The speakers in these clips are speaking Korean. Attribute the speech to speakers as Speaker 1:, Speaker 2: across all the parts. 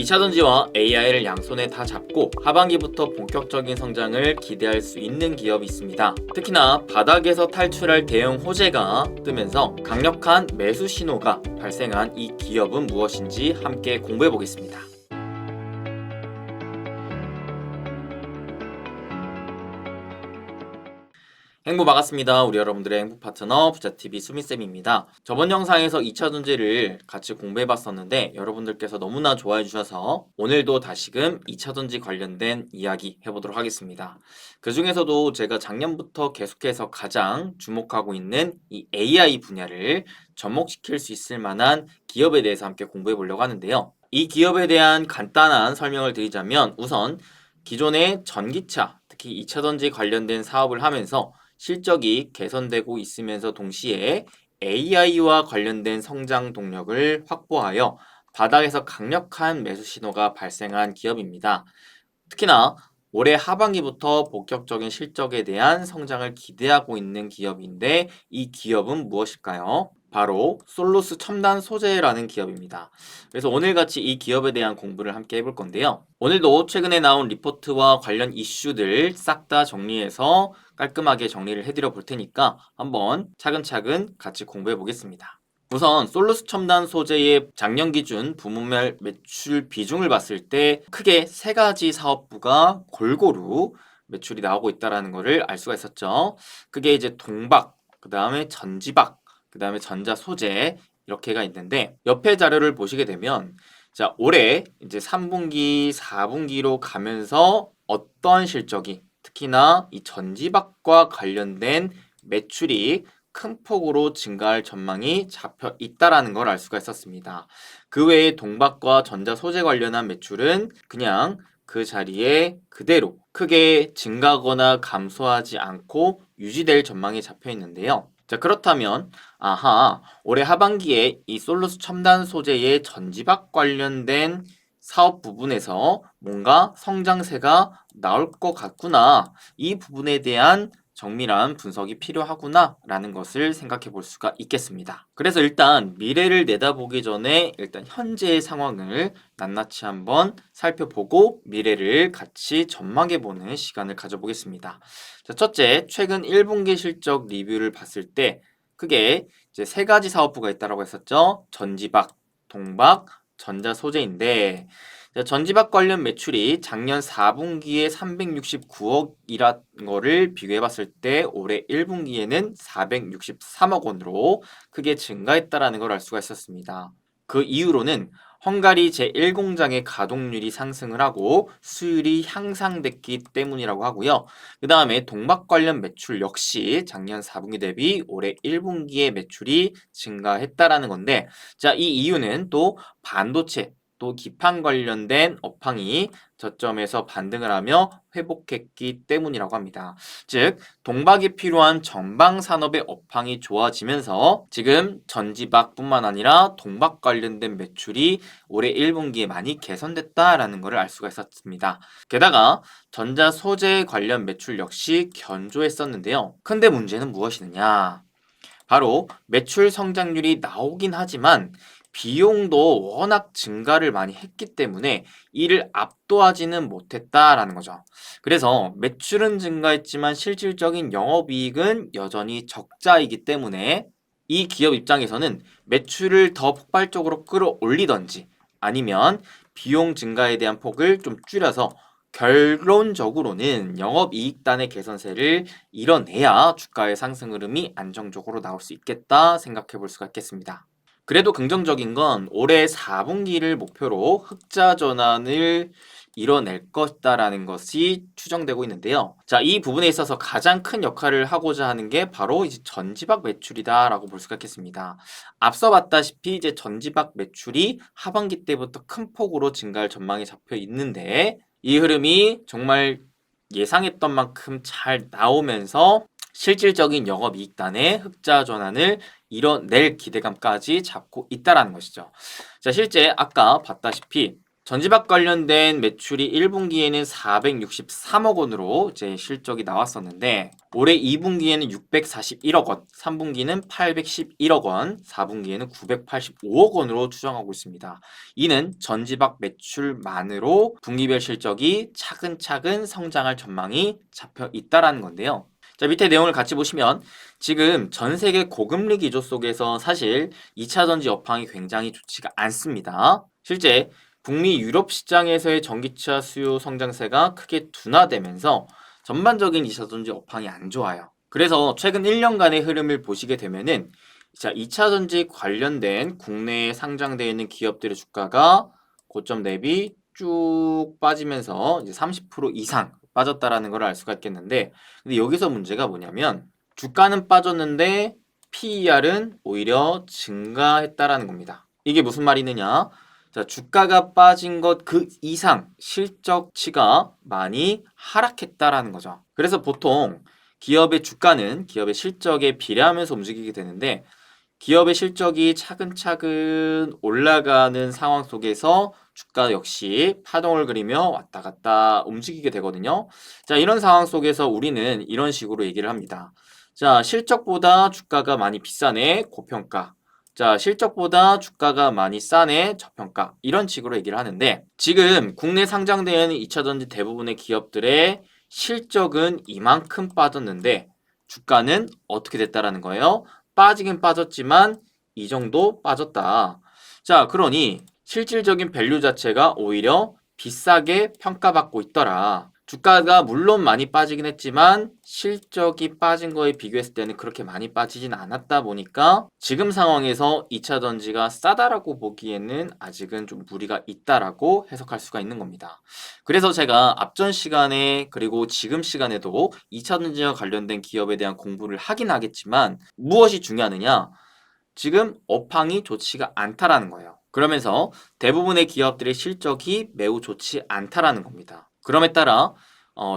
Speaker 1: 2차전지와 AI를 양손에 다 잡고 하반기부터 본격적인 성장을 기대할 수 있는 기업이 있습니다. 특히나 바닥에서 탈출할 대형 호재가 뜨면서 강력한 매수 신호가 발생한 이 기업은 무엇인지 함께 공부해 보겠습니다. 행복 반갑습니다. 우리 여러분들의 행복 파트너 부자TV 수미쌤입니다. 저번 영상에서 2차전지를 같이 공부해봤었는데 여러분들께서 너무나 좋아해 주셔서 오늘도 다시금 2차전지 관련된 이야기 해보도록 하겠습니다. 그 중에서도 제가 작년부터 계속해서 가장 주목하고 있는 이 AI 분야를 접목시킬 수 있을 만한 기업에 대해서 함께 공부해 보려고 하는데요. 이 기업에 대한 간단한 설명을 드리자면 우선 기존의 전기차, 특히 2차전지 관련된 사업을 하면서 실적이 개선되고 있으면서 동시에 AI와 관련된 성장 동력을 확보하여 바닥에서 강력한 매수 신호가 발생한 기업입니다. 특히나 올해 하반기부터 본격적인 실적에 대한 성장을 기대하고 있는 기업인데 이 기업은 무엇일까요? 바로 솔루스 첨단 소재라는 기업입니다. 그래서 오늘같이 이 기업에 대한 공부를 함께 해볼 건데요. 오늘도 최근에 나온 리포트와 관련 이슈들 싹 다 정리해서 깔끔하게 정리를 해드려 볼 테니까 한번 차근차근 같이 공부해 보겠습니다. 우선 솔루스 첨단 소재의 작년 기준 부문별 매출 비중을 봤을 때 크게 세 가지 사업부가 골고루 매출이 나오고 있다는 것을 알 수가 있었죠. 그게 이제 동박, 그 다음에 전지박, 그 다음에 전자 소재 이렇게가 있는데 옆에 자료를 보시게 되면 자 올해 이제 3분기, 4분기로 가면서 어떤 실적이 특히나 이 전지박과 관련된 매출이 큰 폭으로 증가할 전망이 잡혀 있다라는 걸 알 수가 있었습니다. 그 외에 동박과 전자 소재 관련한 매출은 그냥 그 자리에 그대로 크게 증가하거나 감소하지 않고 유지될 전망이 잡혀 있는데요. 자, 그렇다면 올해 하반기에 이 솔루스 첨단 소재의 전지박 관련된 사업 부분에서 뭔가 성장세가 나올 것 같구나. 이 부분에 대한 정밀한 분석이 필요하구나 라는 것을 생각해 볼 수가 있겠습니다. 그래서 일단 미래를 내다보기 전에 일단 현재의 상황을 낱낱이 한번 살펴보고 미래를 같이 전망해 보는 시간을 가져보겠습니다. 자, 첫째, 최근 1분기 실적 리뷰를 봤을 때 크게 이제 세 가지 사업부가 있다고 했었죠. 전지박, 동박, 전자 소재인데 전지박 관련 매출이 작년 4분기에 369억이란 거를 비교해 봤을 때 올해 1분기에는 463억 원으로 크게 증가했다라는 걸 알 수가 있었습니다. 그 이유로는 헝가리 제1공장의 가동률이 상승을 하고 수율이 향상됐기 때문이라고 하고요. 그 다음에 동박 관련 매출 역시 작년 4분기 대비 올해 1분기의 매출이 증가했다라는 건데 자, 이 이유는 또 반도체 또 기판 관련된 업황이 저점에서 반등을 하며 회복했기 때문이라고 합니다. 즉 동박이 필요한 전방 산업의 업황이 좋아지면서 지금 전지박뿐만 아니라 동박 관련된 매출이 올해 1분기에 많이 개선됐다라는 것을 알 수가 있었습니다. 게다가 전자 소재 관련 매출 역시 견조했었는데요. 근데 문제는 무엇이느냐? 바로 매출 성장률이 나오긴 하지만 비용도 워낙 증가를 많이 했기 때문에 이를 압도하지는 못했다라는 거죠. 그래서 매출은 증가했지만 실질적인 영업이익은 여전히 적자이기 때문에 이 기업 입장에서는 매출을 더 폭발적으로 끌어올리던지 아니면 비용 증가에 대한 폭을 좀 줄여서 결론적으로는 영업이익단의 개선세를 이뤄내야 주가의 상승 흐름이 안정적으로 나올 수 있겠다 생각해 볼 수가 있겠습니다. 그래도 긍정적인 건 올해 4분기를 목표로 흑자 전환을 이뤄낼 것이다라는 것이 추정되고 있는데요. 자, 이 부분에 있어서 가장 큰 역할을 하고자 하는 게 바로 이제 전지박 매출이다라고 볼 수가 있겠습니다. 앞서 봤다시피 이제 전지박 매출이 하반기 때부터 큰 폭으로 증가할 전망이 잡혀 있는데 이 흐름이 정말 예상했던 만큼 잘 나오면서 실질적인 영업이익단의 흑자 전환을 이뤄낼 기대감까지 잡고 있다라는 것이죠. 자, 실제 아까 봤다시피 전지밥 관련된 매출이 1분기에는 463억 원으로 이제 실적이 나왔었는데 올해 2분기에는 641억 원, 3분기는 811억 원, 4분기에는 985억 원으로 추정하고 있습니다. 이는 전지밥 매출만으로 분기별 실적이 차근차근 성장할 전망이 잡혀 있다라는 건데요. 자, 밑에 내용을 같이 보시면 지금 전 세계 고금리 기조 속에서 사실 2차 전지 업황이 굉장히 좋지가 않습니다. 실제 북미 유럽 시장에서의 전기차 수요 성장세가 크게 둔화되면서 전반적인 2차 전지 업황이 안 좋아요. 그래서 최근 1년간의 흐름을 보시게 되면은 자, 2차 전지 관련된 국내에 상장되어 있는 기업들의 주가가 고점 대비 쭉 빠지면서 이제 30% 이상 빠졌다라는 걸 알 수가 있겠는데, 근데 여기서 문제가 뭐냐면 주가는 빠졌는데 PER은 오히려 증가했다라는 겁니다. 이게 무슨 말이느냐? 자, 주가가 빠진 것 그 이상 실적치가 많이 하락했다라는 거죠. 그래서 보통 기업의 주가는 기업의 실적에 비례하면서 움직이게 되는데 기업의 실적이 차근차근 올라가는 상황 속에서 주가 역시 파동을 그리며 왔다 갔다 움직이게 되거든요. 자, 이런 상황 속에서 우리는 이런 식으로 얘기를 합니다. 자, 실적보다 주가가 많이 비싸네, 고평가. 자, 실적보다 주가가 많이 싸네, 저평가. 이런 식으로 얘기를 하는데 지금 국내 상장되어 있는 2차전지 대부분의 기업들의 실적은 이만큼 빠졌는데 주가는 어떻게 됐다라는 거예요? 빠지긴 빠졌지만 이 정도 빠졌다. 자, 그러니 실질적인 밸류 자체가 오히려 비싸게 평가받고 있더라. 주가가 물론 많이 빠지긴 했지만 실적이 빠진 거에 비교했을 때는 그렇게 많이 빠지진 않았다 보니까 지금 상황에서 2차 전지가 싸다라고 보기에는 아직은 좀 무리가 있다라고 해석할 수가 있는 겁니다. 그래서 제가 앞전 시간에 그리고 지금 시간에도 2차 전지와 관련된 기업에 대한 공부를 하긴 하겠지만 무엇이 중요하느냐? 지금 업황이 좋지가 않다라는 거예요. 그러면서 대부분의 기업들의 실적이 매우 좋지 않다라는 겁니다. 그럼에 따라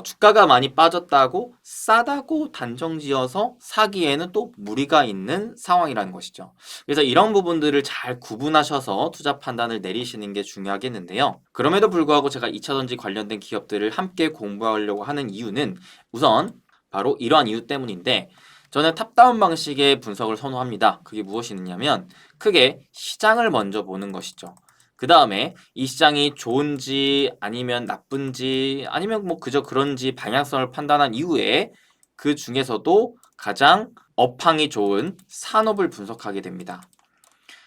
Speaker 1: 주가가 많이 빠졌다고 싸다고 단정지어서 사기에는 또 무리가 있는 상황이라는 것이죠. 그래서 이런 부분들을 잘 구분하셔서 투자 판단을 내리시는 게 중요하겠는데요. 그럼에도 불구하고 제가 2차전지 관련된 기업들을 함께 공부하려고 하는 이유는 우선 바로 이러한 이유 때문인데 저는 탑다운 방식의 분석을 선호합니다. 그게 무엇이냐면 크게 시장을 먼저 보는 것이죠. 그 다음에 이 시장이 좋은지 아니면 나쁜지 아니면 뭐 그저 그런지 방향성을 판단한 이후에 그 중에서도 가장 업황이 좋은 산업을 분석하게 됩니다.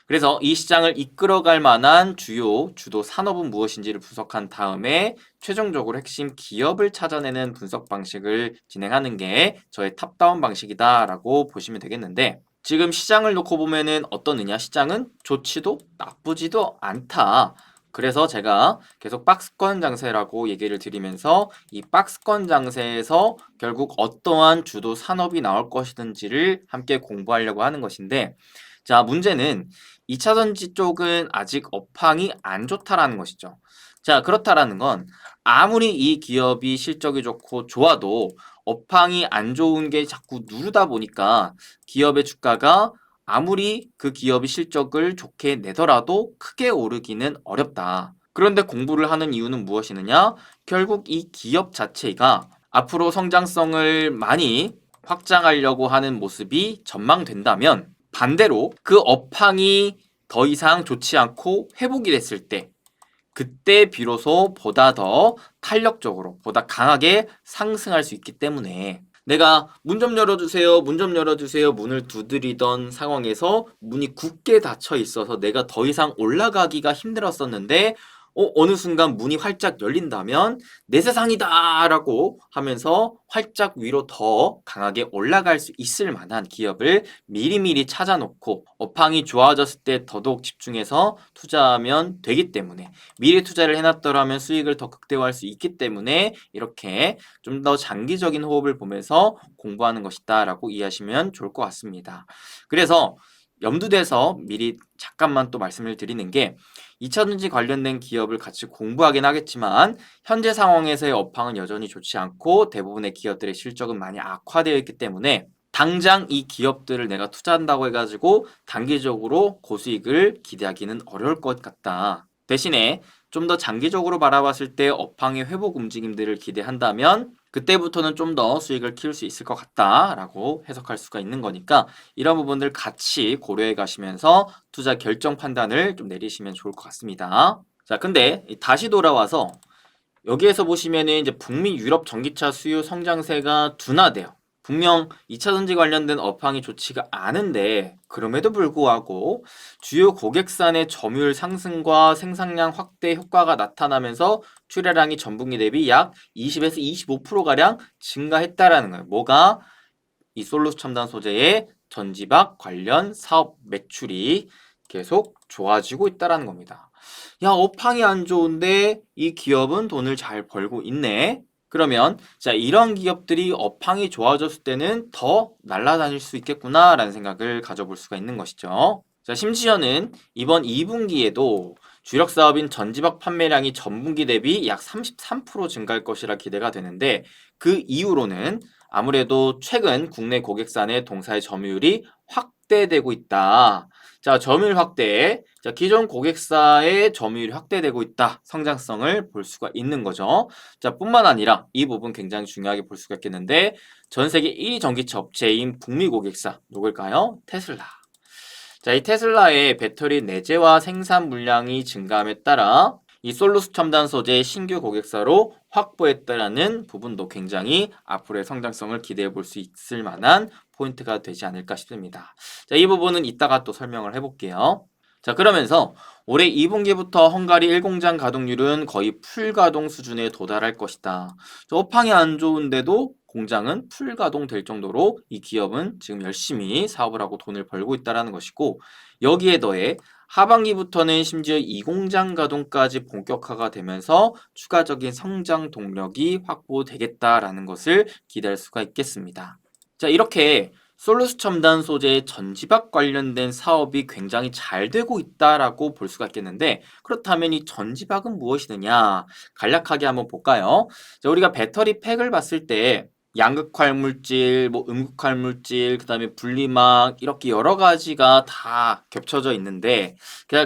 Speaker 1: 그래서 이 시장을 이끌어갈 만한 주요 주도 산업은 무엇인지를 분석한 다음에 최종적으로 핵심 기업을 찾아내는 분석 방식을 진행하는 게 저의 탑다운 방식이다라고 보시면 되겠는데 지금 시장을 놓고 보면은 어떠느냐? 시장은 좋지도 나쁘지도 않다. 그래서 제가 계속 박스권 장세라고 얘기를 드리면서 이 박스권 장세에서 결국 어떠한 주도 산업이 나올 것인지를 함께 공부하려고 하는 것인데 자, 문제는 2차 전지 쪽은 아직 업황이 안 좋다라는 것이죠. 자, 그렇다라는 건 아무리 이 기업이 실적이 좋고 좋아도 업황이 안 좋은 게 자꾸 누르다 보니까 기업의 주가가 아무리 그 기업이 실적을 좋게 내더라도 크게 오르기는 어렵다. 그런데 공부를 하는 이유는 무엇이느냐? 결국 이 기업 자체가 앞으로 성장성을 많이 확장하려고 하는 모습이 전망된다면 반대로 그 업황이 더 이상 좋지 않고 회복이 됐을 때 그때 비로소 보다 더 탄력적으로 보다 강하게 상승할 수 있기 때문에 내가 문 좀 열어주세요, 문 좀 열어주세요 문을 두드리던 상황에서 문이 굳게 닫혀 있어서 내가 더 이상 올라가기가 힘들었었는데 어느 순간 문이 활짝 열린다면 내 세상이다 라고 하면서 활짝 위로 더 강하게 올라갈 수 있을 만한 기업을 미리미리 찾아놓고 업황이 좋아졌을 때 더더욱 집중해서 투자하면 되기 때문에 미리 투자를 해놨더라면 수익을 더 극대화할 수 있기 때문에 이렇게 좀 더 장기적인 호흡을 보면서 공부하는 것이다 라고 이해하시면 좋을 것 같습니다. 그래서 염두돼서 미리 잠깐만 또 말씀을 드리는 게 2차전지 관련된 기업을 같이 공부하긴 하겠지만 현재 상황에서의 업황은 여전히 좋지 않고 대부분의 기업들의 실적은 많이 악화되어 있기 때문에 당장 이 기업들을 내가 투자한다고 해가지고 단기적으로 고수익을 기대하기는 어려울 것 같다. 대신에 좀 더 장기적으로 바라봤을 때 업황의 회복 움직임들을 기대한다면 그때부터는 좀 더 수익을 키울 수 있을 것 같다라고 해석할 수가 있는 거니까 이런 부분들 같이 고려해 가시면서 투자 결정 판단을 좀 내리시면 좋을 것 같습니다. 자, 근데 다시 돌아와서 여기에서 보시면은 이제 북미 유럽 전기차 수요 성장세가 둔화돼요. 분명 2차 전지 관련된 업황이 좋지가 않은데 그럼에도 불구하고 주요 고객사의 점유율 상승과 생산량 확대 효과가 나타나면서 출하량이 전분기 대비 약 20에서 25%가량 증가했다라는 거예요. 뭐가? 이 솔루스 첨단 소재의 전지박 관련 사업 매출이 계속 좋아지고 있다라는 겁니다. 야, 업황이 안 좋은데 이 기업은 돈을 잘 벌고 있네. 그러면 자, 이런 기업들이 업황이 좋아졌을 때는 더 날아다닐 수 있겠구나라는 생각을 가져볼 수가 있는 것이죠. 자, 심지어는 이번 2분기에도 주력 사업인 전지박 판매량이 전분기 대비 약 33% 증가할 것이라 기대가 되는데 그 이후로는 아무래도 최근 국내 고객사의 동사의 점유율이 확대되고 있다. 자, 점유율 확대. 자, 기존 고객사의 점유율이 확대되고 있다. 성장성을 볼 수가 있는 거죠. 자, 뿐만 아니라 이 부분 굉장히 중요하게 볼 수가 있겠는데 전 세계 1위 전기차 업체인 북미 고객사 누굴까요? 테슬라. 자, 이 테슬라의 배터리 내재화 생산 물량이 증가함에 따라 이 솔루스 첨단 소재 신규 고객사로 확보했다라는 부분도 굉장히 앞으로의 성장성을 기대해 볼 수 있을 만한 포인트가 되지 않을까 싶습니다. 자, 이 부분은 이따가 또 설명을 해볼게요. 자, 그러면서 올해 2분기부터 헝가리 1공장 가동률은 거의 풀가동 수준에 도달할 것이다. 업황이 안 좋은데도 공장은 풀가동될 정도로 이 기업은 지금 열심히 사업을 하고 돈을 벌고 있다는 것이고 여기에 더해 하반기부터는 심지어 2공장 가동까지 본격화가 되면서 추가적인 성장 동력이 확보되겠다라는 것을 기대할 수가 있겠습니다. 자, 이렇게 솔루스 첨단 소재의 전지박 관련된 사업이 굉장히 잘 되고 있다라고 볼 수가 있겠는데 그렇다면 이 전지박은 무엇이느냐 간략하게 한번 볼까요? 자, 우리가 배터리 팩을 봤을 때 양극활물질, 뭐 음극활물질, 그다음에 분리막 이렇게 여러 가지가 다 겹쳐져 있는데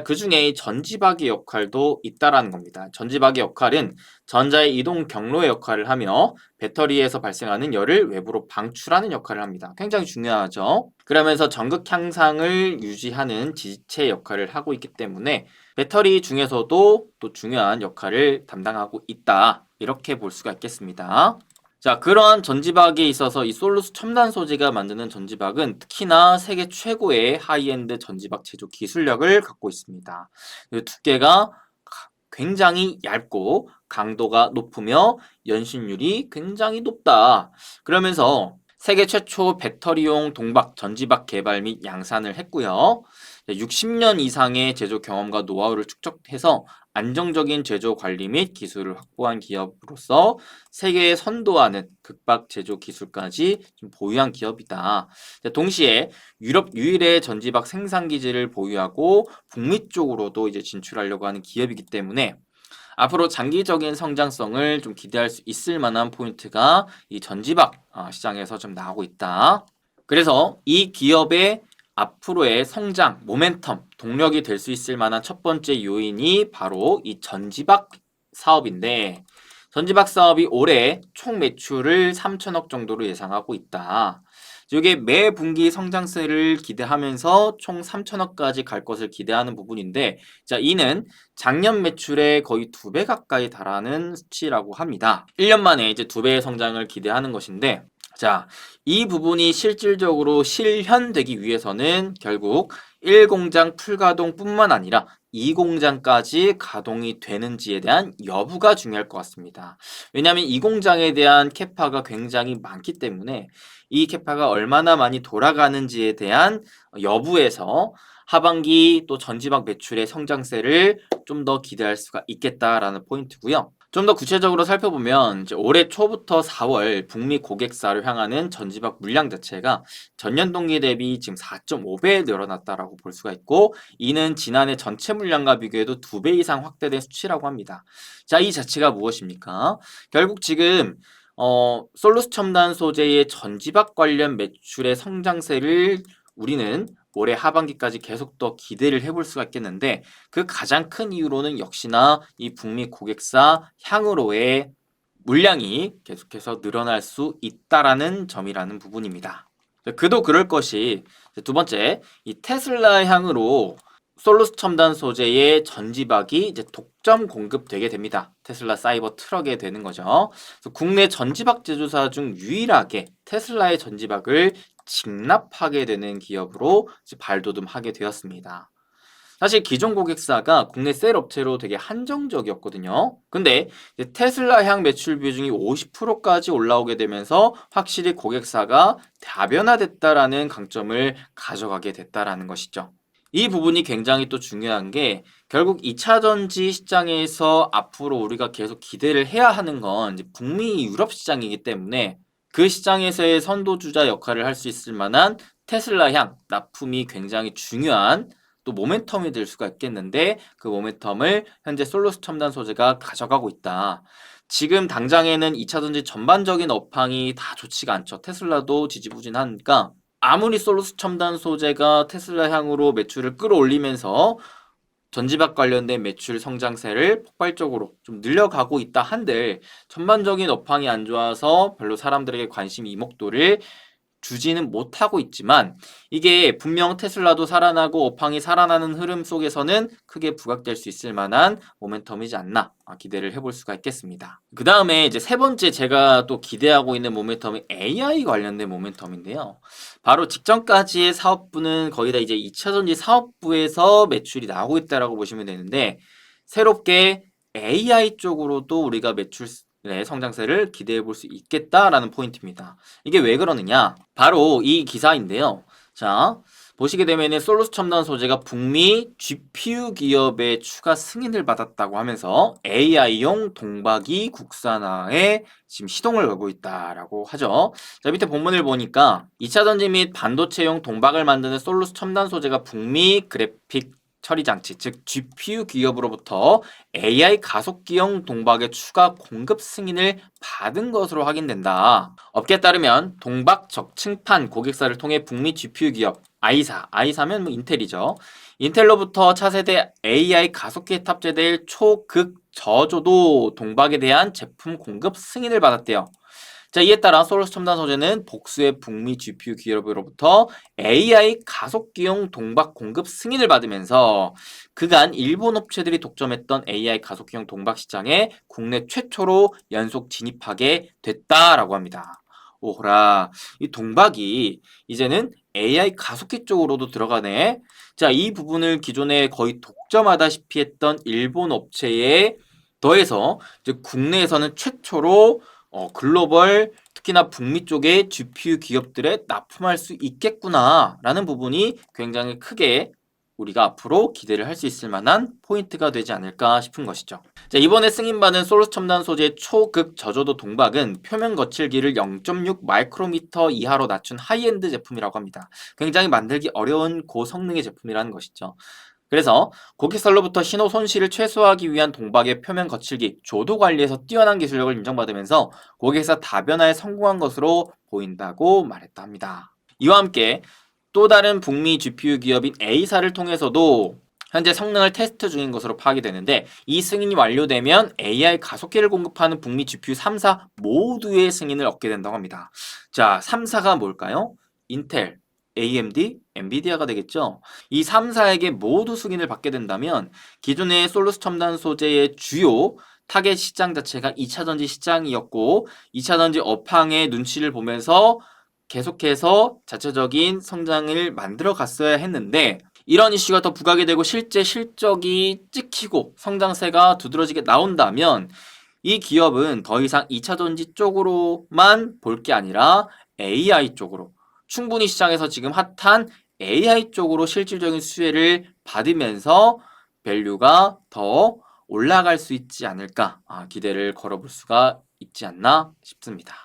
Speaker 1: 그 중에 전지박의 역할도 있다라는 겁니다. 전지박의 역할은 전자의 이동 경로의 역할을 하며 배터리에서 발생하는 열을 외부로 방출하는 역할을 합니다. 굉장히 중요하죠. 그러면서 전극 향상을 유지하는 지지체 역할을 하고 있기 때문에 배터리 중에서도 또 중요한 역할을 담당하고 있다. 이렇게 볼 수가 있겠습니다. 자, 그러한 전지박에 있어서 이 솔루스 첨단 소재가 만드는 전지박은 특히나 세계 최고의 하이엔드 전지박 제조 기술력을 갖고 있습니다. 두께가 굉장히 얇고 강도가 높으며 연신율이 굉장히 높다. 그러면서 세계 최초 배터리용 동박 전지박 개발 및 양산을 했고요. 60년 이상의 제조 경험과 노하우를 축적해서 안정적인 제조 관리 및 기술을 확보한 기업으로서 세계에 선도하는 극박 제조 기술까지 보유한 기업이다. 동시에 유럽 유일의 전지박 생산 기지를 보유하고 북미 쪽으로도 이제 진출하려고 하는 기업이기 때문에 앞으로 장기적인 성장성을 좀 기대할 수 있을 만한 포인트가 이 전지박 시장에서 좀 나오고 있다. 그래서 이 기업의 앞으로의 성장, 모멘텀, 동력이 될 수 있을 만한 첫 번째 요인이 바로 이 전지박 사업인데 전지박 사업이 올해 총 매출을 3천억 정도로 예상하고 있다. 이게 매 분기 성장세를 기대하면서 총 3천억까지 갈 것을 기대하는 부분인데 자, 이는 작년 매출의 거의 2배 가까이 달하는 수치라고 합니다. 1년 만에 이제 2배의 성장을 기대하는 것인데 자, 이 부분이 실질적으로 실현되기 위해서는 결국 1공장 풀가동뿐만 아니라 2공장까지 가동이 되는지에 대한 여부가 중요할 것 같습니다. 왜냐하면 2공장에 대한 캐파가 굉장히 많기 때문에 이 캐파가 얼마나 많이 돌아가는지에 대한 여부에서 하반기 또 전지박 매출의 성장세를 좀 더 기대할 수가 있겠다라는 포인트고요. 좀 더 구체적으로 살펴보면 이제 올해 초부터 4월 북미 고객사를 향하는 전지박 물량 자체가 전년 동기 대비 지금 4.5배 늘어났다라고 볼 수가 있고 이는 지난해 전체 물량과 비교해도 2배 이상 확대된 수치라고 합니다. 자, 이 자체가 무엇입니까? 결국 지금 솔루스 첨단 소재의 전지박 관련 매출의 성장세를 우리는 올해 하반기까지 계속 더 기대를 해볼 수가 있겠는데 그 가장 큰 이유로는 역시나 이 북미 고객사 향으로의 물량이 계속해서 늘어날 수 있다라는 점이라는 부분입니다. 그도 그럴 것이 두 번째, 이 테슬라 향으로 솔루스 첨단 소재의 전지박이 이제 독점 공급되게 됩니다. 테슬라 사이버 트럭에 되는 거죠. 그래서 국내 전지박 제조사 중 유일하게 테슬라의 전지박을 직납하게 되는 기업으로 발돋움하게 되었습니다. 사실 기존 고객사가 국내 셀 업체로 되게 한정적이었거든요. 근데 테슬라 향 매출 비중이 50%까지 올라오게 되면서 확실히 고객사가 다변화됐다라는 강점을 가져가게 됐다라는 것이죠. 이 부분이 굉장히 또 중요한 게 결국 2차 전지 시장에서 앞으로 우리가 계속 기대를 해야 하는 건 이제 북미 유럽 시장이기 때문에 그 시장에서의 선도주자 역할을 할 수 있을 만한 테슬라 향 납품이 굉장히 중요한 또 모멘텀이 될 수가 있겠는데 그 모멘텀을 현재 솔루스 첨단 소재가 가져가고 있다. 지금 당장에는 2차 전지 전반적인 업황이 다 좋지가 않죠. 테슬라도 지지부진하니까 아무리 솔루스 첨단 소재가 테슬라 향으로 매출을 끌어올리면서 전지박 관련된 매출 성장세를 폭발적으로 좀 늘려가고 있다 한들 전반적인 업황이 안 좋아서 별로 사람들에게 관심 이목도를 주지는 못하고 있지만 이게 분명 테슬라도 살아나고 업황이 살아나는 흐름 속에서는 크게 부각될 수 있을 만한 모멘텀이지 않나 기대를 해볼 수가 있겠습니다. 그 다음에 이제 세 번째 제가 또 기대하고 있는 모멘텀이 AI 관련된 모멘텀인데요. 바로 직전까지의 사업부는 거의 다 이제 2차전지 사업부에서 매출이 나오고 있다라고 보시면 되는데 새롭게 AI 쪽으로도 우리가 매출 성장세를 기대해 볼 수 있겠다라는 포인트입니다. 이게 왜 그러느냐? 바로 이 기사인데요. 자, 보시게 되면은 솔루스 첨단 소재가 북미 GPU 기업의 추가 승인을 받았다고 하면서 AI용 동박이 국산화에 지금 시동을 걸고 있다라고 하죠. 자, 밑에 본문을 보니까 2차 전지 및 반도체용 동박을 만드는 솔루스 첨단 소재가 북미 그래픽 처리 장치, 즉 GPU 기업으로부터 AI 가속기용 동박의 추가 공급 승인을 받은 것으로 확인된다. 업계에 따르면 동박 적층판 고객사를 통해 북미 GPU 기업 아이사면 인텔이죠. 인텔로부터 차세대 AI 가속기에 탑재될 초극 저조도 동박에 대한 제품 공급 승인을 받았대요. 자, 이에 따라 솔루스 첨단 소재는 복수의 북미 GPU 기업으로부터 AI 가속기용 동박 공급 승인을 받으면서 그간 일본 업체들이 독점했던 AI 가속기용 동박 시장에 국내 최초로 연속 진입하게 됐다라고 합니다. 오호라, 이 동박이 이제는 AI 가속기 쪽으로도 들어가네. 자, 이 부분을 기존에 거의 독점하다시피 했던 일본 업체에 더해서 이제 국내에서는 최초로 글로벌 특히나 북미 쪽의 GPU 기업들에 납품할 수 있겠구나라는 부분이 굉장히 크게 우리가 앞으로 기대를 할 수 있을 만한 포인트가 되지 않을까 싶은 것이죠. 자, 이번에 승인받은 솔루스 첨단 소재의 초극 저조도 동박은 표면 거칠기를 0.6 마이크로미터 이하로 낮춘 하이엔드 제품이라고 합니다. 굉장히 만들기 어려운 고성능의 제품이라는 것이죠. 그래서 고객사로부터 신호 손실을 최소화하기 위한 동박의 표면 거칠기, 조도 관리에서 뛰어난 기술력을 인정받으면서 고객사 다변화에 성공한 것으로 보인다고 말했다 합니다. 이와 함께 또 다른 북미 GPU 기업인 A사를 통해서도 현재 성능을 테스트 중인 것으로 파악이 되는데 이 승인이 완료되면 AI 가속기를 공급하는 북미 GPU 3사 모두의 승인을 얻게 된다고 합니다. 자, 3사가 뭘까요? 인텔, AMD, 엔비디아가 되겠죠. 이 3사에게 모두 승인을 받게 된다면 기존의 솔루스 첨단 소재의 주요 타겟 시장 자체가 2차 전지 시장이었고 2차 전지 업황의 눈치를 보면서 계속해서 자체적인 성장을 만들어 갔어야 했는데 이런 이슈가 더 부각이 되고 실제 실적이 찍히고 성장세가 두드러지게 나온다면 이 기업은 더 이상 2차 전지 쪽으로만 볼 게 아니라 AI 쪽으로 충분히 시장에서 지금 핫한 AI 쪽으로 실질적인 수혜를 받으면서 밸류가 더 올라갈 수 있지 않을까 기대를 걸어볼 수가 있지 않나 싶습니다.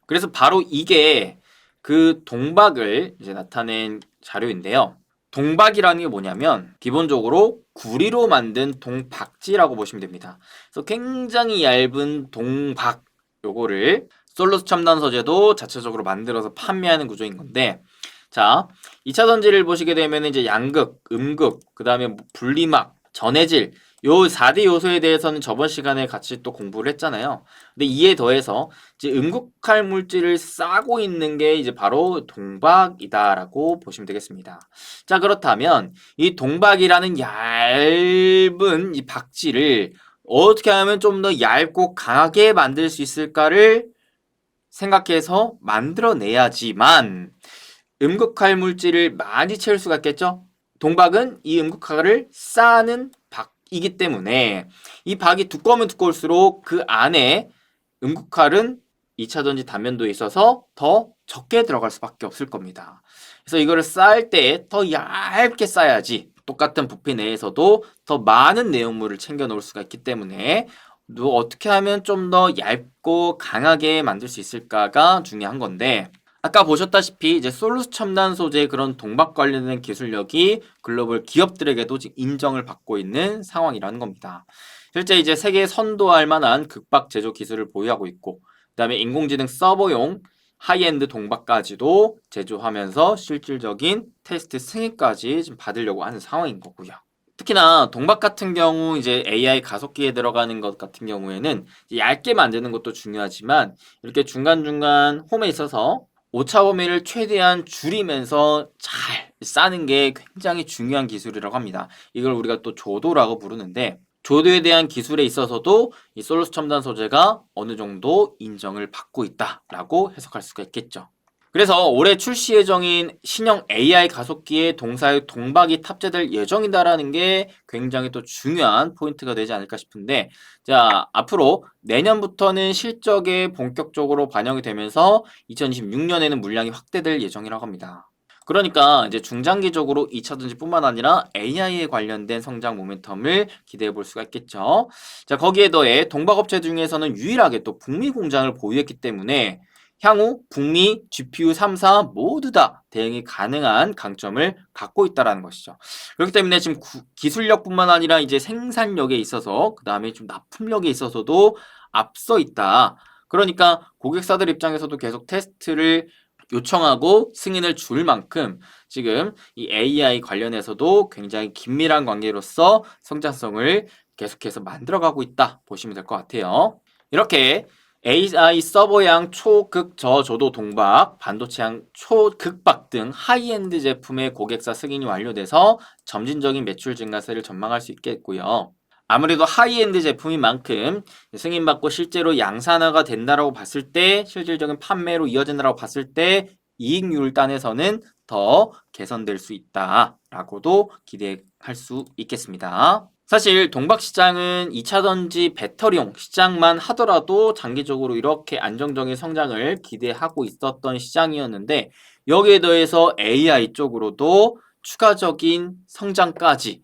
Speaker 1: 그래서 바로 이게 그 동박을 이제 나타낸 자료인데요. 동박이라는 게 뭐냐면 기본적으로 구리로 만든 동박지라고 보시면 됩니다. 그래서 굉장히 얇은 동박 요거를 솔루스 첨단 소재도 자체적으로 만들어서 판매하는 구조인 건데 자, 2차 전지를 보시게 되면 이제 양극, 음극, 그 다음에 분리막, 전해질, 요 4대 요소에 대해서는 저번 시간에 같이 또 공부를 했잖아요. 근데 이에 더해서 이제 음극할 물질을 싸고 있는 게 이제 바로 동박이다라고 보시면 되겠습니다. 자, 그렇다면 이 동박이라는 얇은 이 박지를 어떻게 하면 좀 더 얇고 강하게 만들 수 있을까를 생각해서 만들어내야지만 음극할 물질을 많이 채울 수가 있겠죠? 동박은 이 음극화를 쌓는 박이기 때문에 이 박이 두꺼우면 두꺼울수록 그 안에 음극할은 2차 전지 단면도에 있어서 더 적게 들어갈 수밖에 없을 겁니다. 그래서 이거를 쌓을 때 더 얇게 쌓아야지 똑같은 부피 내에서도 더 많은 내용물을 챙겨 놓을 수가 있기 때문에 어떻게 하면 좀 더 얇고 강하게 만들 수 있을까가 중요한 건데 아까 보셨다시피 이제 솔루스 첨단 소재의 그런 동박 관련된 기술력이 글로벌 기업들에게도 지금 인정을 받고 있는 상황이라는 겁니다. 실제 이제 세계에 선도할 만한 극박 제조 기술을 보유하고 있고, 그다음에 인공지능 서버용 하이엔드 동박까지도 제조하면서 실질적인 테스트 승인까지 지금 받으려고 하는 상황인 거고요. 특히나 동박 같은 경우 이제 AI 가속기에 들어가는 것 같은 경우에는 얇게 만드는 것도 중요하지만 이렇게 중간중간 홈에 있어서 오차 범위를 최대한 줄이면서 잘 싸는 게 굉장히 중요한 기술이라고 합니다. 이걸 우리가 또 조도라고 부르는데 조도에 대한 기술에 있어서도 이 솔루스 첨단 소재가 어느 정도 인정을 받고 있다라고 해석할 수가 있겠죠. 그래서 올해 출시 예정인 신형 AI 가속기에 동사의 동박이 탑재될 예정이다라는 게 굉장히 또 중요한 포인트가 되지 않을까 싶은데, 자, 앞으로 내년부터는 실적에 본격적으로 반영이 되면서 2026년에는 물량이 확대될 예정이라고 합니다. 그러니까 이제 중장기적으로 2차 전지뿐만 아니라 AI에 관련된 성장 모멘텀을 기대해 볼 수가 있겠죠. 자, 거기에 더해 동박업체 중에서는 유일하게 또 북미 공장을 보유했기 때문에 향후 북미 GPU 3사 모두 다 대응이 가능한 강점을 갖고 있다라는 것이죠. 그렇기 때문에 지금 기술력뿐만 아니라 이제 생산력에 있어서 그 다음에 좀 납품력에 있어서도 앞서 있다. 그러니까 고객사들 입장에서도 계속 테스트를 요청하고 승인을 줄 만큼 지금 이 AI 관련해서도 굉장히 긴밀한 관계로서 성장성을 계속해서 만들어가고 있다 보시면 될 것 같아요. 이렇게 AI 서버양 초극 저조도 동박, 반도체양 초극박 등 하이엔드 제품의 고객사 승인이 완료돼서 점진적인 매출 증가세를 전망할 수 있겠고요. 아무래도 하이엔드 제품인 만큼 승인받고 실제로 양산화가 된다라고 봤을 때 실질적인 판매로 이어진다라고 봤을 때 이익률 단에서는 더 개선될 수 있다라고도 기대할 수 있겠습니다. 사실 동박 시장은 2차 전지 배터리용 시장만 하더라도 장기적으로 이렇게 안정적인 성장을 기대하고 있었던 시장이었는데 여기에 더해서 AI 쪽으로도 추가적인 성장까지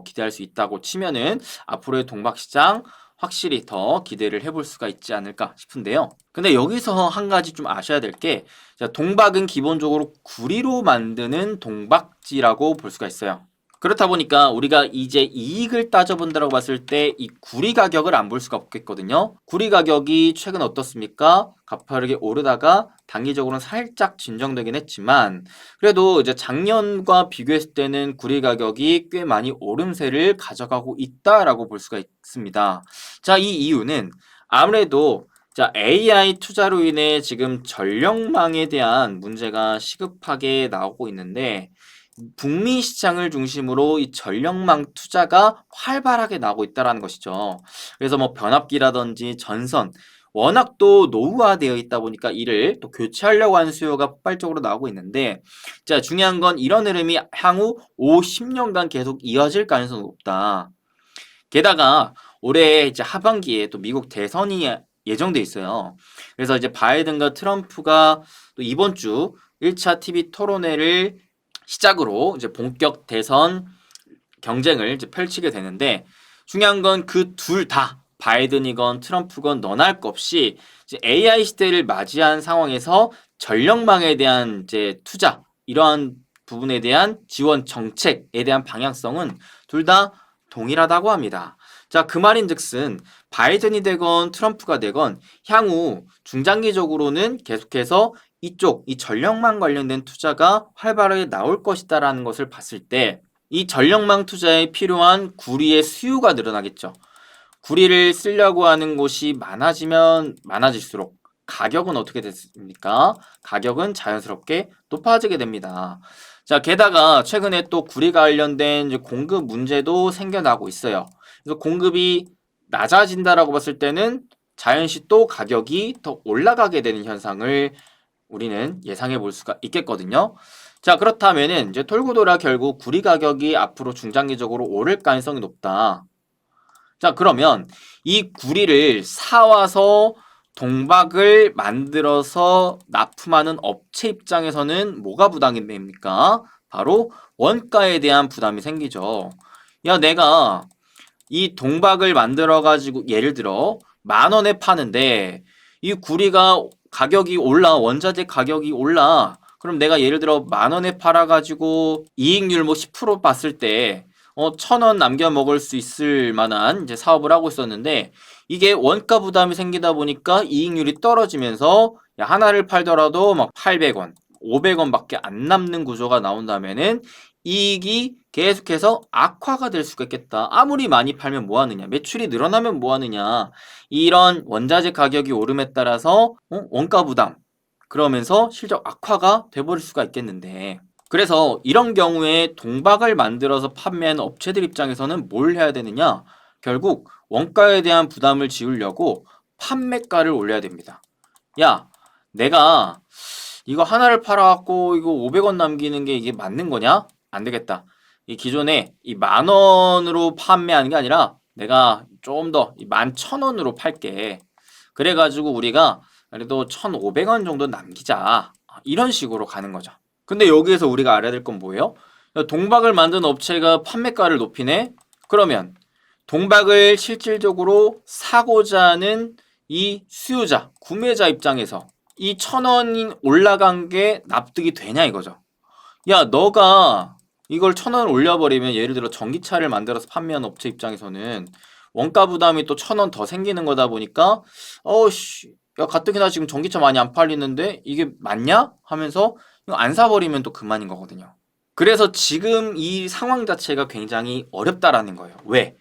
Speaker 1: 기대할 수 있다고 치면은 앞으로의 동박 시장 확실히 더 기대를 해볼 수가 있지 않을까 싶은데요. 근데 여기서 한 가지 좀 아셔야 될 게 동박은 기본적으로 구리로 만드는 동박지라고 볼 수가 있어요. 그렇다 보니까 우리가 이제 이익을 따져본다고 봤을 때 이 구리 가격을 안 볼 수가 없겠거든요. 구리 가격이 최근 어떻습니까? 가파르게 오르다가 단기적으로는 살짝 진정되긴 했지만 그래도 이제 작년과 비교했을 때는 구리 가격이 꽤 많이 오름세를 가져가고 있다라고 볼 수가 있습니다. 자, 이 이유는 아무래도 자, AI 투자로 인해 지금 전력망에 대한 문제가 시급하게 나오고 있는데 북미 시장을 중심으로 이 전력망 투자가 활발하게 나오고 있다는 것이죠. 그래서 뭐 변압기라든지 전선, 워낙 또 노후화되어 있다 보니까 이를 또 교체하려고 하는 수요가 폭발적으로 나오고 있는데, 자, 중요한 건 이런 흐름이 향후 5, 10년간 계속 이어질 가능성이 높다. 게다가 올해 이제 하반기에 또 미국 대선이 예정돼 있어요. 그래서 이제 바이든과 트럼프가 또 이번 주 1차 TV 토론회를 시작으로 이제 본격 대선 경쟁을 이제 펼치게 되는데 중요한 건 그 둘 다 바이든이건 트럼프건 너나 것 없이 이제 AI 시대를 맞이한 상황에서 전력망에 대한 이제 투자 이러한 부분에 대한 지원 정책에 대한 방향성은 둘 다 동일하다고 합니다. 자, 그 말인즉슨 바이든이 되건 트럼프가 되건 향후 중장기적으로는 계속해서 이쪽 이 전력망 관련된 투자가 활발하게 나올 것이다라는 것을 봤을 때 이 전력망 투자에 필요한 구리의 수요가 늘어나겠죠. 구리를 쓰려고 하는 곳이 많아지면 많아질수록 가격은 어떻게 됐습니까? 가격은 자연스럽게 높아지게 됩니다. 자, 게다가 최근에 또 구리 관련된 이제 공급 문제도 생겨나고 있어요. 그래서 공급이 낮아진다라고 봤을 때는 자연시 또 가격이 더 올라가게 되는 현상을 우리는 예상해 볼 수가 있겠거든요. 자, 그렇다면은 이제 돌고 돌아 결국 구리 가격이 앞으로 중장기적으로 오를 가능성이 높다. 자, 그러면 이 구리를 사와서 동박을 만들어서 납품하는 업체 입장에서는 뭐가 부담이 됩니까? 바로 원가에 대한 부담이 생기죠. 야, 내가 이 동박을 만들어 가지고 예를 들어 10,000원에 파는데 이 구리가 가격이 올라, 원자재 가격이 올라. 그럼 내가 예를 들어 10,000원에 팔아 가지고 이익률 뭐 10% 봤을 때 1,000원 남겨 먹을 수 있을 만한 이제 사업을 하고 있었는데 이게 원가 부담이 생기다 보니까 이익률이 떨어지면서 야, 하나를 팔더라도 막 800원, 500원밖에 안 남는 구조가 나온다면은 이익이 계속해서 악화가 될 수가 있겠다. 아무리 많이 팔면 뭐 하느냐? 매출이 늘어나면 뭐 하느냐? 이런 원자재 가격이 오름에 따라서 원가 부담 그러면서 실적 악화가 돼버릴 수가 있겠는데 그래서 이런 경우에 동박을 만들어서 판매하는 업체들 입장에서는 뭘 해야 되느냐? 결국 원가에 대한 부담을 지우려고 판매가를 올려야 됩니다. 야, 내가 이거 하나를 팔아갖고 이거 500원 남기는 게 이게 맞는 거냐? 안 되겠다. 이 기존에 이 10,000원으로 판매하는 게 아니라 내가 좀 더 11,000원으로 팔게. 그래가지고 우리가 그래도 1,500원 정도 남기자. 이런 식으로 가는 거죠. 근데 여기에서 우리가 알아야 될 건 뭐예요? 동박을 만든 업체가 판매가를 높이네? 그러면 동박을 실질적으로 사고자 하는 이 수요자, 구매자 입장에서 이 1,000원이 올라간 게 납득이 되냐 이거죠. 야, 너가 이걸 1,000원 올려버리면 예를 들어 전기차를 만들어서 판매하는 업체 입장에서는 원가 부담이 또 1,000원 더 생기는 거다 보니까 어씨, 야 가뜩이나 지금 전기차 많이 안 팔리는데 이게 맞냐? 하면서 이거 안 사버리면 또 그만인 거거든요. 그래서 지금 이 상황 자체가 굉장히 어렵다라는 거예요. 왜?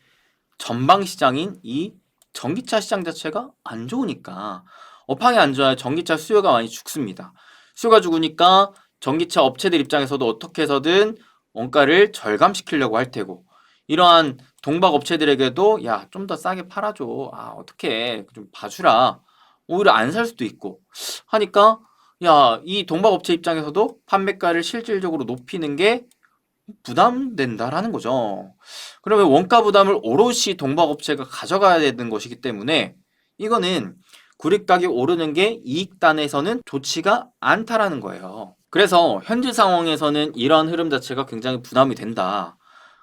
Speaker 1: 전방 시장인 이 전기차 시장 자체가 안 좋으니까 업황이 안 좋아요. 전기차 수요가 많이 죽습니다. 수요가 죽으니까 전기차 업체들 입장에서도 어떻게 해서든 원가를 절감시키려고 할 테고 이러한 동박 업체들에게도 야, 좀 더 싸게 팔아줘. 아, 어떻게 좀 봐주라. 오히려 안 살 수도 있고 하니까 야, 이 동박 업체 입장에서도 판매가를 실질적으로 높이는 게 부담된다라는 거죠. 그러면 원가 부담을 오롯이 동박업체가 가져가야 되는 것이기 때문에 이거는 구리 가격 오르는 게 이익단에서는 좋지가 않다라는 거예요. 그래서 현재 상황에서는 이런 흐름 자체가 굉장히 부담이 된다.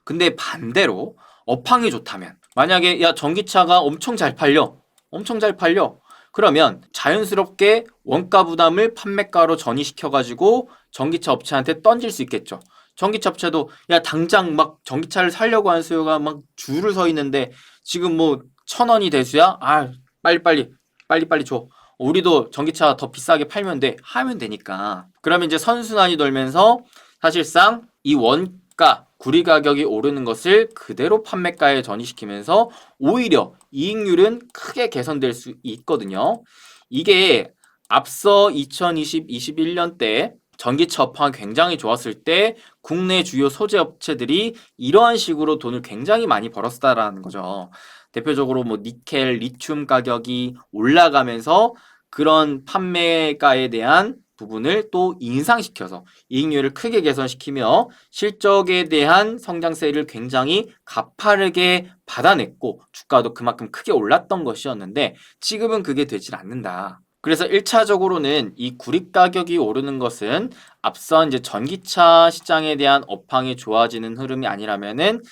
Speaker 1: 근데 반대로 업황이 좋다면 만약에 야 전기차가 엄청 잘 팔려. 엄청 잘 팔려. 그러면 자연스럽게 원가 부담을 판매가로 전이시켜 가지고 전기차 업체한테 던질 수 있겠죠. 전기차 업체도 야 당장 막 전기차를 사려고 하는 수요가 막 줄을 서 있는데 지금 뭐 1,000원이 대수야? 아 빨리 줘. 우리도 전기차 더 비싸게 팔면 돼 하면 되니까 그러면 이제 선순환이 돌면서 사실상 이 원가 구리 가격이 오르는 것을 그대로 판매가에 전이시키면서 오히려 이익률은 크게 개선될 수 있거든요. 이게 앞서 2020, 21년 때 전기차 업황이 굉장히 좋았을 때 국내 주요 소재 업체들이 이러한 식으로 돈을 굉장히 많이 벌었다라는 거죠. 대표적으로 뭐 니켈, 리튬 가격이 올라가면서 그런 판매가에 대한 부분을 또 인상시켜서 이익률을 크게 개선시키며 실적에 대한 성장세를 굉장히 가파르게 받아냈고 주가도 그만큼 크게 올랐던 것이었는데 지금은 그게 되질 않는다. 그래서 1차적으로는 이 구리 가격이 오르는 것은 앞선 이제 전기차 시장에 대한 업황이 좋아지는 흐름이 아니라면은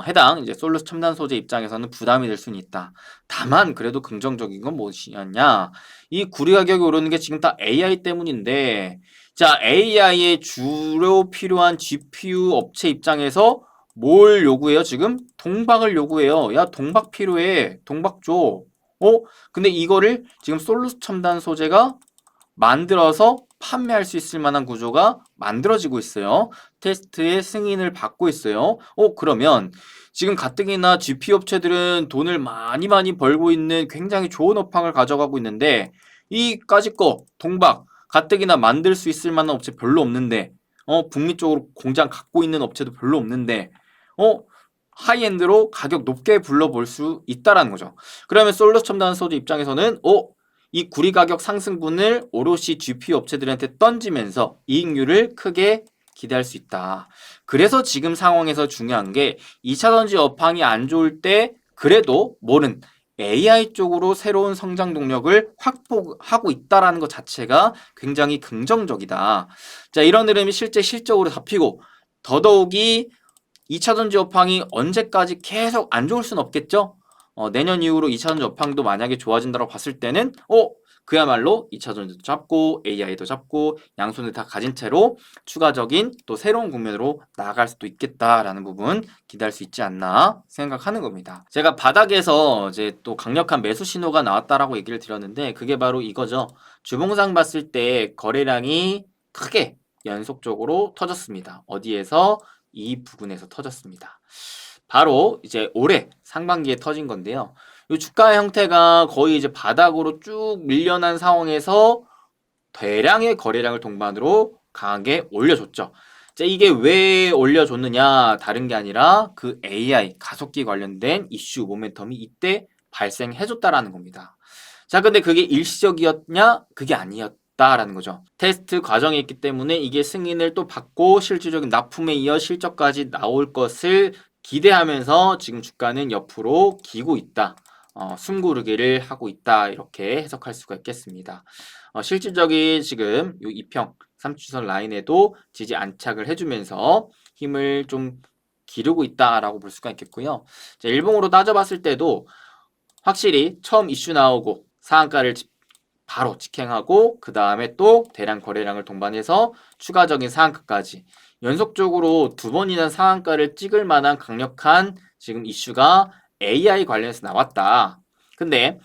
Speaker 1: 해당 이제 솔루스 첨단 소재 입장에서는 부담이 될 수는 있다. 다만 그래도 긍정적인 건 무엇이냐? 이 구리 가격이 오르는 게 지금 다 AI 때문인데 자, AI에 주로 필요한 GPU 업체 입장에서 뭘 요구해요? 지금 동박을 요구해요. 야, 동박 필요해. 동박 줘. 근데 이거를 지금 솔루스 첨단 소재가 만들어서 판매할 수 있을 만한 구조가 만들어지고 있어요. 테스트의 승인을 받고 있어요. 그러면 지금 가뜩이나 GP 업체들은 돈을 많이 벌고 있는 굉장히 좋은 업황을 가져가고 있는데 이까짓 거 동박 가뜩이나 만들 수 있을 만한 업체 별로 없는데 북미 쪽으로 공장 갖고 있는 업체도 별로 없는데 하이엔드로 가격 높게 불러볼 수 있다라는 거죠. 그러면 솔루스 첨단 소재 입장에서는 이 구리 가격 상승분을 오롯이 GPU 업체들한테 던지면서 이익률을 크게 기대할 수 있다. 그래서 지금 상황에서 중요한 게 2차전지 업황이 안 좋을 때 그래도 뭐는 AI 쪽으로 새로운 성장 동력을 확보하고 있다라는 것 자체가 굉장히 긍정적이다. 자, 이런 흐름이 실제 실적으로 잡히고 더더욱이 2차전지 업황이 언제까지 계속 안 좋을 순 없겠죠? 내년 이후로 2차전지 업황도 만약에 좋아진다고 봤을 때는 그야말로 2차전지도 잡고 AI도 잡고 양손을 다 가진 채로 추가적인 또 새로운 국면으로 나아갈 수도 있겠다라는 부분 기대할 수 있지 않나 생각하는 겁니다. 제가 바닥에서 이제 또 강력한 매수 신호가 나왔다라고 얘기를 드렸는데 그게 바로 이거죠. 주봉상 봤을 때 거래량이 크게 연속적으로 터졌습니다. 어디에서? 이 부분에서 터졌습니다. 바로 이제 올해 상반기에 터진 건데요. 이 주가의 형태가 거의 이제 바닥으로 쭉 밀려난 상황에서 대량의 거래량을 동반으로 강하게 올려줬죠. 자, 이게 왜 올려줬느냐? 다른 게 아니라 그 AI 가속기 관련된 이슈 모멘텀이 이때 발생해줬다라는 겁니다. 자, 근데 그게 일시적이었냐? 그게 아니었다라는 거죠. 테스트 과정이 있기 때문에 이게 승인을 또 받고 실질적인 납품에 이어 실적까지 나올 것을 기대하면서 지금 주가는 옆으로 기고 있다. 숨고르기를 하고 있다. 이렇게 해석할 수가 있겠습니다. 실질적인 지금 이 2평 3추선 라인에도 지지 안착을 해주면서 힘을 좀 기르고 있다라고 볼 수가 있겠고요. 자, 일봉으로 따져봤을 때도 확실히 처음 이슈 나오고 상한가를 바로 직행하고 그 다음에 또 대량 거래량을 동반해서 추가적인 상한가까지 연속적으로 두 번이나 상한가를 찍을 만한 강력한 지금 이슈가 AI 관련해서 나왔다. 근데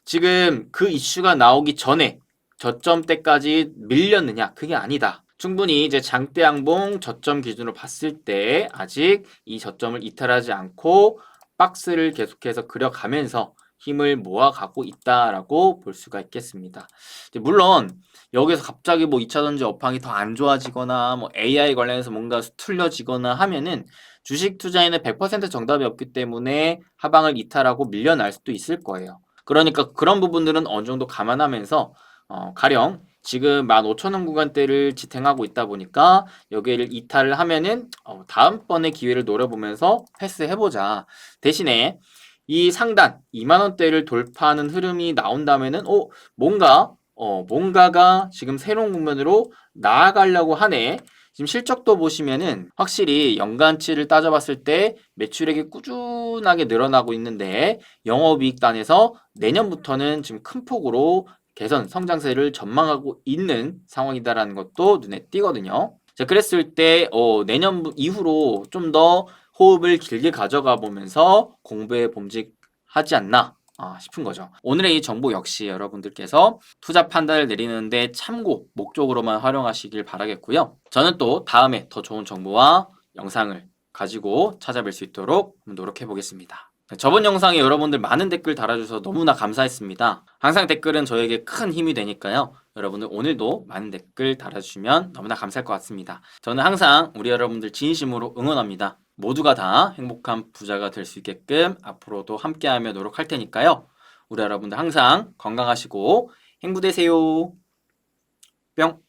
Speaker 1: 지금 그 이슈가 나오기 전에 저점 때까지 밀렸느냐? 그게 아니다. 충분히 이제 장대 양봉 저점 기준으로 봤을 때 아직 이 저점을 이탈하지 않고 박스를 계속해서 그려가면서 힘을 모아가고 있다라고 볼 수가 있겠습니다. 물론 여기서 갑자기 뭐 2차전지 업황이 더 안 좋아지거나 뭐 AI 관련해서 뭔가 수틀려지거나 하면은 주식 투자에는 100% 정답이 없기 때문에 하방을 이탈하고 밀려날 수도 있을 거예요. 그러니까 그런 부분들은 어느 정도 감안하면서 가령 지금 15,000원 구간대를 지탱하고 있다 보니까 여기를 이탈을 하면은 다음번에 기회를 노려보면서 패스해보자. 대신에 이 상단 2만원대를 돌파하는 흐름이 나온다면은 뭔가가 지금 새로운 국면으로 나아가려고 하네. 지금 실적도 보시면은 확실히 연간치를 따져봤을 때 매출액이 꾸준하게 늘어나고 있는데 영업이익단에서 내년부터는 지금 큰 폭으로 개선 성장세를 전망하고 있는 상황이다라는 것도 눈에 띄거든요. 자, 그랬을 때 내년 이후로 좀 더 호흡을 길게 가져가 보면서 공부에 범직하지 않나 싶은 거죠. 오늘의 이 정보 역시 여러분들께서 투자 판단을 내리는데 참고 목적으로만 활용하시길 바라겠고요. 저는 또 다음에 더 좋은 정보와 영상을 가지고 찾아뵐 수 있도록 노력해 보겠습니다. 저번 영상에 여러분들 많은 댓글 달아주셔서 너무나 감사했습니다. 항상 댓글은 저에게 큰 힘이 되니까요. 여러분들 오늘도 많은 댓글 달아주시면 너무나 감사할 것 같습니다. 저는 항상 우리 여러분들 진심으로 응원합니다. 모두가 다 행복한 부자가 될 수 있게끔 앞으로도 함께하며 노력할 테니까요. 우리 여러분들 항상 건강하시고 행복되세요. 뿅!